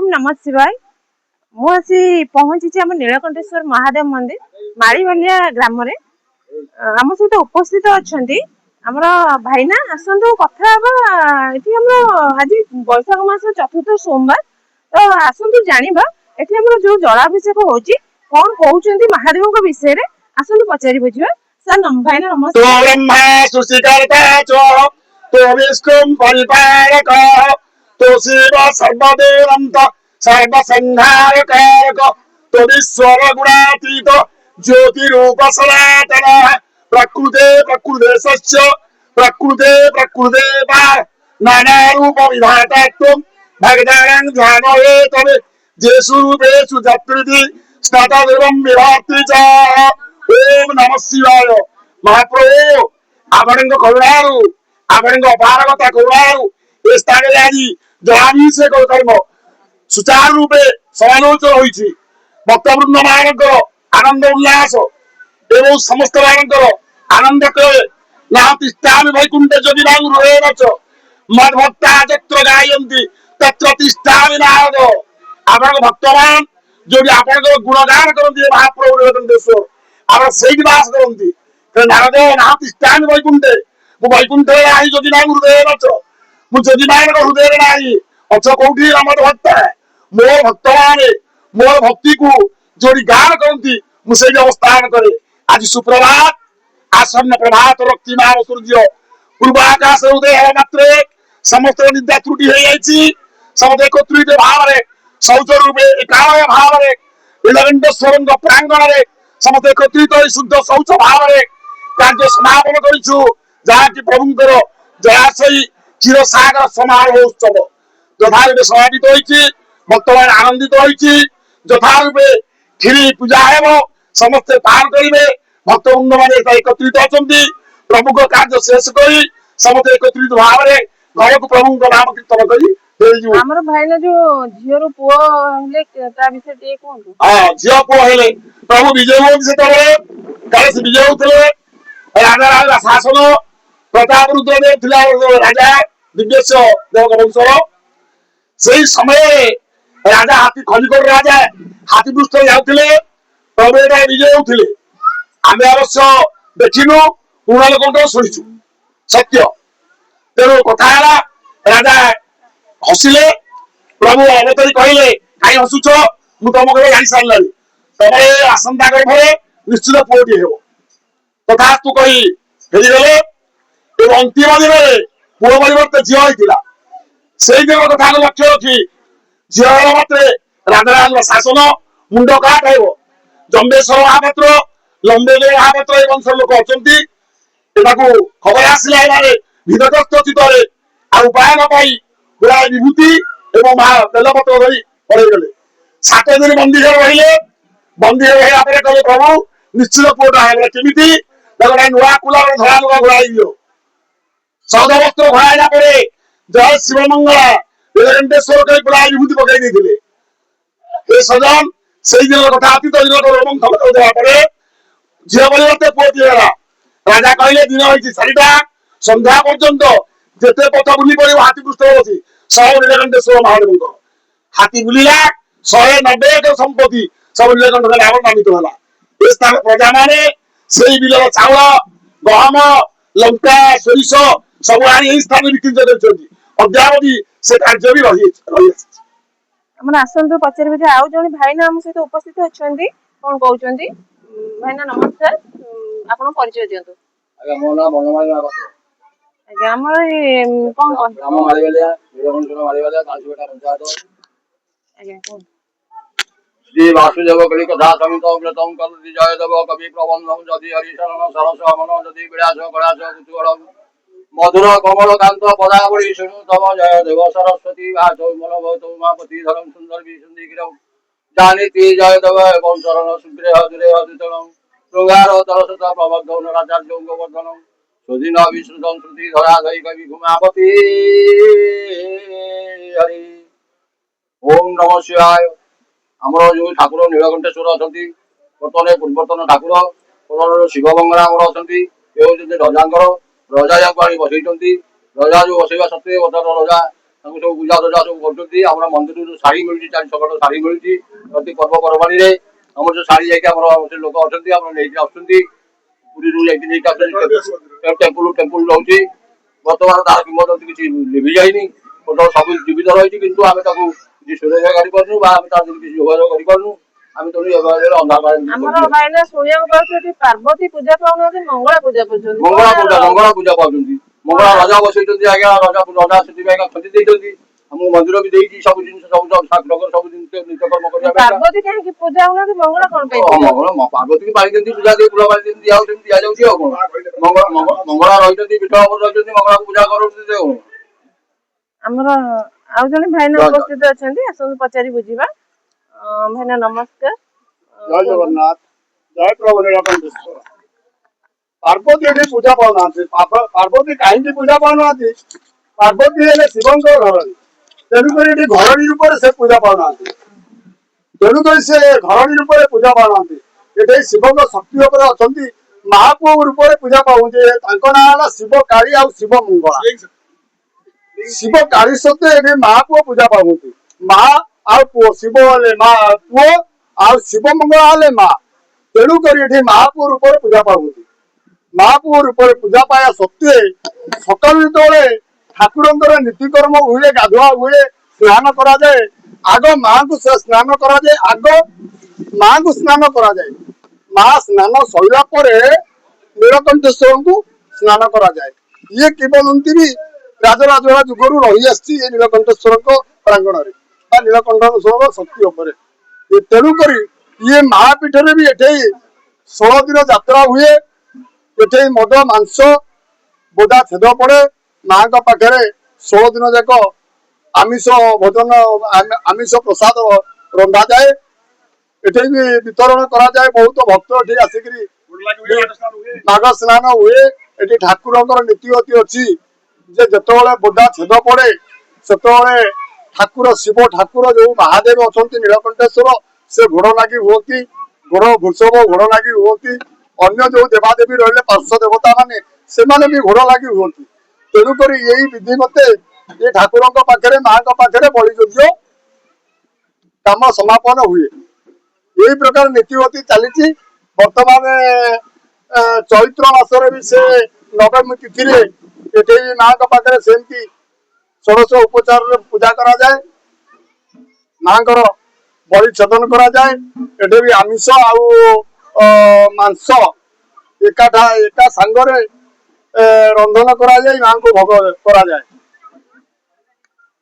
नमः शिवाय मुझे पहुंची आम नीलकंठेश्वर महादेव मंदिर माड़ीवालिया ग्राम आम सहित उपस्थित अच्छा आमर भाईना आसतु कथा आज बैशाख मास चतुर्थ सोमवार तो आसतु जाना ये जो जलाभिषेक होची कौन कहते महादेव विषय में आसतु पचारि बुझा सर भाईना नमस्कार। तो विष्णु परिपालक तो शिव सर्वदेवंत सर्वसंहारकारक तो विश्वर गुणातीत ज्योतिरूप सनातन प्रकृते प्रकृते प्रकृते प्रकृते नाना रूप विधाता तुम भगदानं ध्यानये तवे जेषु रूपेषु जत्रिति स्नातदेवं विभाति च। ओम नमः शिवाय। महाप्रभु आपणଙ୍କ କରୁଣାରୁ आपणଙ୍କ ଅପାରଗତା କରୁଣାରୁ ଏ ସ୍ଥାନରେ ଆଜି ଜଳାଭିଷେକ କର୍ମ ସୁଚାରୁ ରୂପେ ସମାଲୋଚନ ହୋଇଛି। ଭକ୍ତବୃନ୍ଦ ମାନଙ୍କର ଆନନ୍ଦ ଉଲ୍ଲାସ ଏବଂ ସମସ୍ତ ମାନଙ୍କର ଆନନ୍ଦ କରେ ନା ତିଷ୍ଠାମି ବୈକୁଣ୍ଠେ ଯଦି ନାମ ରହେନଚ ମଦ୍ଭକ୍ତା ଯତ୍ର ଗାୟନ୍ତି ତତ୍ର ତିଷ୍ଠାମି ନାରଦ। ଆପଣଙ୍କ ଭକ୍ତମାନ ଯୋଉଠି ଆପଣଙ୍କର ଗୁଣଗାନ କରନ୍ତି ମହାପ୍ରଭୁ ରେବତେଶ୍ୱର ଆପଣ ସେଇଠି ବାସ କରନ୍ତି। ନାରଦ ନା ତିଷ୍ଠାମି ବୈକୁଣ୍ଠେ वैकुंठ आई जो हृदय अच मुझे हृदय ना अच कौटी मत भक्त मो भक्त मान मोर भक्ति को जो गान करती मुझे अवस्थान करे। आज सुप्रभात आसन्न प्रभात रक्तिमान सूर्य पूर्वाकाश उदय हवा मात्रे समस्त निद्रा त्रुटि हो जाए समस्त एकत्रित भाव में शौच रूपे एकालय भाव में नीलकंठेश्वर प्रांगण में समस्त एकत्रित शुद्ध शौच भाव में कार्य समापन करूँ जहाँकि प्रभुंर जलाशयी क्षीर सागर समारोह उत्सव यथारूपे समापित होती बर्तमान आनंदित होती यथारूपे क्षीरी पूजा हेब समस्ते पार करेंगे भक्तवृंद मान एकत्रित अच्छा प्रभु को कार्य शेष कर समस्त एकत्रित भाव में घर को प्रभु नाम कीर्तन कर भाईना जो झीर पुओ झील पुओ प्रभु विजय होती से विजय होते राजा राजा शासन प्रताप रुद्रदेव राजा दिव्येश देव वंशर से समय राजा हाथी खलिकोट राजा हाथी पृष्ठ जाते प्रभु ये विजय होते आम अवश्य देखिनु पुणा लोक शुणु सत्य तेणु कथा राजा हसिले प्रभु अवतरी कहले कहीं हसुच मु तुम घर जानी सारा तुम आसंता गर्भे निश्चित पुओटी हे तथास्तु कही फेरीगले अंतिम दिन में पुओ परिवर्ते झील होता से दिन कथा लक्ष्य रखी झील मात्रे राजा शासन मुंड काट हो जम्बेश्वर महापात्र लंबेदेव महापात्र वंश लोक अच्छा खबर आसला भिदग्रस्त चित्त उपाय न पाई गुड़ाए विभूति और तेलपत्र धरी पड़ेगले 7 दिन बंदी रही बंदी रहा कहले प्रभु निश्चित पुओटा है केमी नुआ कुला धड़ा लुगा घोड़ाई दियो 14 वस्त्र घोड़ाइला जय शिव मंगला नीलकंठेश्वर कई गुड़ाए विभूति पकई दे सजन से दिन कथा अतीत दिन झील परिवर्ते पुओटी राजा कहले दिन होती 4टा संध्या पर्यंत जिते पथ बुली पड़ो हाथी पृष्ठ बसी सब नीलकंठेश्वर महादेव हाथी बुलिला 190 एकड़ संपत्ति सब नीलकंठ नाम नामित है। स्थान प्रजा माने से बिलर चाउल गहम लंका सोरिष सब आई स्थान बिक्री करते अद्यावधि से कार्य भी रही आसतु पचारि आउ जन भाईना आम सहित उपस्थित अच्छा कौन कहते भाईना नमस्कार आप परिचय दिंतु। श्री वासुदेव कलि कथा समित व्रतम कलि जय देव कवि प्रबंधम जदि हरिशरण सरस मन जदि विलास कलास कुतूहल मधुर कमल कांत पदावली शुणु तम जय देव सरस्वती भाषो मन भवतो उमापति धरम सुंदर विसुंदी गिरम जानीति जय देव एवं शरण सुग्रेह दुरेह दुतनम श्रृंगार तरसत प्रबद्धो नराचार्य गोवर्धनम सुदीन विश्रुतम श्रुति धरा धई कवि घुमापति हरि ओम नमः शिवाय। आमर जो ठाकुर नीलकंठेश्वर अच्छा बर्तमान पूर्वतन ठाकुर शिव मंगला अच्छा ये रजा रजा या बसई रजा जो बसैवा सत्वे बर्तमान रजा ତାଙ୍କୁ ସବୁ ପୂଜା ଦଜା ସବୁ କରୁଛନ୍ତି। ଆମର ମନ୍ଦିରରୁ ଶାଢ଼ୀ ମିଳୁଛି, 400 ଶାଢ଼ୀ ମିଳୁଛି ପ୍ରତି ପର୍ବପର୍ବାଣୀରେ। ଆମର ଯୋଉ ଶାଢ଼ୀ ଯାଇକି ଆମର ସେ ଲୋକ ଅଛନ୍ତି ଆମର ନେଇକି ଆସୁଛନ୍ତି, ପୁରୀରୁ ଯାଇକି ନେଇକି ଆସୁଛନ୍ତି। ଟେମ୍ପୁଲ ରହୁଛି। ବର୍ତ୍ତମାନ ତାର କିମ୍ବଦନ୍ତୀ କିଛି ଲିଭି ଯାଇନି, ସବୁ ଜୀବିତ ରହିଛି, କିନ୍ତୁ ଆମେ ତାକୁ କିଛି ସୁରକ୍ଷା କରିପାରୁନୁ ବା ଆମେ ତାର କିଛି ଯୋଗାଯୋଗ କରିପାରୁନୁ। ଆମେ ତ ଆମର ଭାଇନା ଶୁଣିବାକୁ ପାଉଛୁ ଏଠି ପାର୍ବତୀ ପୂଜା ପାଉନାହାନ୍ତି, ମଙ୍ଗଳା ପୂଜା ପାଉଛନ୍ତି। ମଙ୍ଗଳା ପୂଜା ପାଉଛନ୍ତି। ମଙ୍ଗଳା ରଜା ବସେଇଛନ୍ତି ଆଜ୍ଞା, ରଜା ସେଥିପାଇଁ ଖଞ୍ଜି ଦେଇଛନ୍ତି। ଆମକୁ ମନ୍ଦିର ବି ଦେଇଛି ସବୁ ଜିନିଷ, ସବୁ ଜିନିଷ ନିତ୍ୟକର୍ମ କରିବା ପାଇଁ। ପାର୍ବତୀ କାହିଁକି ପୂଜା ହଉନାହାନ୍ତି, ମଙ୍ଗଳା କଣ ପାଇଁ? ପାର୍ବତୀ ପାଳି ଦିଅନ୍ତି, ପୂଜା ଦେଇ ଫୁଲ ପାଳି ଦିଅନ୍ତି, ଦିଆଯାଉଛି ଆଉ କଣ। ମଙ୍ଗଳା ରହିଛନ୍ତି, ପୀଠ ଉପରେ ରହିଛନ୍ତି, ମଙ୍ଗଳାକୁ ପୂଜା କରୁଛନ୍ତି ଆଉ। ଆମର ଆଉ ଜଣେ ଭାଇନା ଉପସ୍ଥିତ ଅଛନ୍ତି, ଆସନ୍ତୁ ପଚାରି ବୁଝିବା। ଭାଇନା ନମସ୍କାର। ଜୟ ଜଗନ୍ନାଥ, ଜୟ ପ୍ରଭୁ ନୀଳକଣ୍ଠେଶ୍ୱର। ପାର୍ବତୀ ଏଠି ପୂଜା ପାଉନାହାନ୍ତି। ପାର୍ବତୀ କାହିଁକି ପୂଜା ପାଉନାହାନ୍ତି? ପାର୍ବତୀ ହେଲେ ଶିବଙ୍କ ଘରଣୀ, ତେଣୁକରି ଏଠି ଘରଣୀ ରୂପରେ ସେ ପୂଜା ପାଉନାହାନ୍ତି। ତେଣୁକରି ସେ ଘରଣୀ ରୂପରେ ପୂଜା ପାଉନାହାନ୍ତି। ଏଠି ଶିବଙ୍କ ଶକ୍ତି ଉପରେ ଅଛନ୍ତି, ମହାପୁଅ ରୂପରେ ପୂଜା ପାଉଛନ୍ତି। ତାଙ୍କ ନାଁ ହେଲା ଶିବ କାଳୀ ଆଉ ଶିବ ମଙ୍ଗଳା। ଶିବ କାଳୀ ସତ୍ତ୍ୱେ ଏଠି ମହାପୁଅ ପୂଜା ପାଉଛନ୍ତି। ମା ଆଉ ପୁଅ, ଶିବ ହେଲେ ମା ପୁଅ ଆଉ ଶିବ ମଙ୍ଗଳା ହେଲେ ମା। ତେଣୁକରି ଏଠି ମହାପୁଅ ରୂପରେ ପୂଜା ପାଉଛନ୍ତି। ମହାପୁଅ ରୂପରେ ପୂଜା ପାଇବା ସତ୍ତ୍ୱେ ସକାଳୁ ଯେତେବେଳେ ଠାକୁରଙ୍କର ନୀତିକର୍ମ ହୁଏ, ଗାଧୁଆ ହୁଏ, ସ୍ନାନ କରାଯାଏ, ଆଗ ମାଙ୍କୁ ସ୍ନାନ କରାଯାଏ। ମାଙ୍କୁ ସ୍ନାନ କରାଯାଏ। ମା ସ୍ନାନ ସରିଲା ପରେ ନୀଳକଣ୍ଠେଶ୍ୱରଙ୍କୁ ସ୍ନାନ କରାଯାଏ। ଇଏ କିମ୍ବଦନ୍ତୀ ବି ରାଜରାଜୁଡ଼ା ଯୁଗରୁ ରହି ଆସିଛି ଏ ନୀଳକଣ୍ଠେଶ୍ୱରଙ୍କ ପ୍ରାଙ୍ଗଣରେ ବା ନୀଳକଣ୍ଠେଶ୍ୱରଙ୍କ ଶକ୍ତି ଉପରେ। ତେଣୁକରି ଇଏ ମହାପୀଠରେ ବି ଏଠି 16 ଦିନ ଯାତ୍ରା ହୁଏ। ଏଠି ମଦ ମାଂସ ବୋଦା ଛେଦ ପଡେ। ମାଙ୍କ ପାଖରେ 16 ଦିନ ଯାକ ଆମିଷ ଭୋଜନ, ଆମିଷ ପ୍ରସାଦ ରନ୍ଧାଯାଏ। ଏଠି ବି ବିତରଣ କରାଯାଏ। ବହୁତ ଭକ୍ତ ଏଠି ଆସିକିରି ମାଘ ସ୍ନାନ ହୁଏ। ଏଠି ଠାକୁରଙ୍କର ନୀତିଗତି ଅଛି ଯେ ଯେତେବେଳେ ବୋଦା ଛେଦ ପଡେ ସେତେବେଳେ ଠାକୁର ଶିବ ଠାକୁର ଯୋଉ ମହାଦେବ ଅଛନ୍ତି ନୀଳକଣ୍ଠେଶ୍ୱର, ସେ ଘୋଡ ଲାଗି ହୁଅନ୍ତି, ବୃଷଭ ଘୋଡ ଲାଗି ହୁଅନ୍ତି। ଅନ୍ୟ ଯୋଉ ଦେବାଦେବୀ ରହିଲେ ପାର୍ଶ୍ୱ ଦେବତା ମାନେ, ସେମାନେ ବି ଘୋଡ ଲାଗି ହୁଅନ୍ତି। ତେଣୁକରି ଏଇ ବିଧି ମତେ ଏ ଠାକୁରଙ୍କ ପାଖରେ, ମାଙ୍କ ପାଖରେ ବଳି ଯଜ୍ଞ କାମ ସମାପନ ହୁଏ। ଏଇ ପ୍ରକାର ନୀତିଗତି ଚାଲିଛି। ବର୍ତ୍ତମାନ ଚୈତ୍ର ମାସରେ ବି ସେ ନବମୀ ତିଥିରେ ଏଠି ମାଙ୍କ ପାଖରେ ସେମିତି ଷୋଡଶ ଉପଚାରରେ ପୂଜା କରାଯାଏ। ମାଙ୍କର ବଳି ଛେଦନ କରାଯାଏ। ଏଠି ବି ଆମିଷ ଆଉ ମାଂସ ଏକା ସାଙ୍ଗରେ ରନ୍ଧନ କରାଯାଇ ମାଙ୍କୁ ଭୋଗ କରାଯାଏ।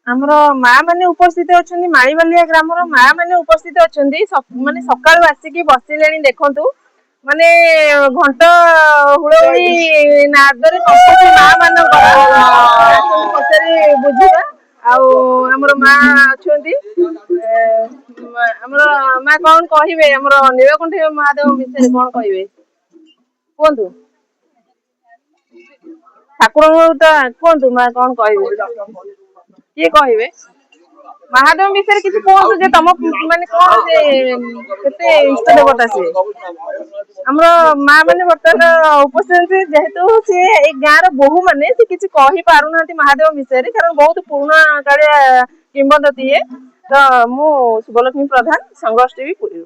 ଆମର ମା ମାନେ ଉପସ୍ଥିତ ଅଛନ୍ତି, ମାଳିବାଲିଆ ଗ୍ରାମର ମା ମାନେ ଉପସ୍ଥିତ ଅଛନ୍ତି। ମାନେ ସକାଳୁ ଆସିକି ବସିଲେଣି, ଦେଖନ୍ତୁ ମାନେ ଘଣ୍ଟ ହୁଳହୁଳି ନାଦରେ ମା ମାନଙ୍କର ପଚାରି ବୁଝିବା। ଆଉ ଆମର ମା ଅଛନ୍ତି, ଆମର ମା କଣ କହିବେ, ଆମର ନୀଳକଣ୍ଠ ମହାଦେବ ବିଷୟରେ କଣ କହିବେ କୁହନ୍ତୁ? ଠାକୁରଙ୍କୁ ତ କୁହନ୍ତୁ ମା କଣ କହିବେ? କିଏ କହିବେ? ମହାଦେବ ବିଷୟରେ କିଛି କୁହନ୍ତୁ, ଯେ ତମ ମାନେ କଣ ସେ କେତେ ଇଷ୍ଟ ଦେବତା ସିଏ? ଆମର ମା ମାନେ ବର୍ତ୍ତମାନ ଉପସ୍ଥିତ, ଯେହେତୁ ସିଏ ଏଇ ଗାଁର ବୋହୂ ମାନେ ସେ କିଛି କହି ପାରୁନାହାନ୍ତି ମହାଦେବ ବିଷୟରେ, କାରଣ ବହୁତ ପୁରୁଣା କାଳିଆ କିମ୍ବଦନ୍ତୀ ଇଏ। ତ ମୁଁ ଶୁଭଲକ୍ଷ୍ମୀ ପ୍ରଧାନ, ସଂଘର୍ଷ ଟିଭି ପୁରୀରୁ।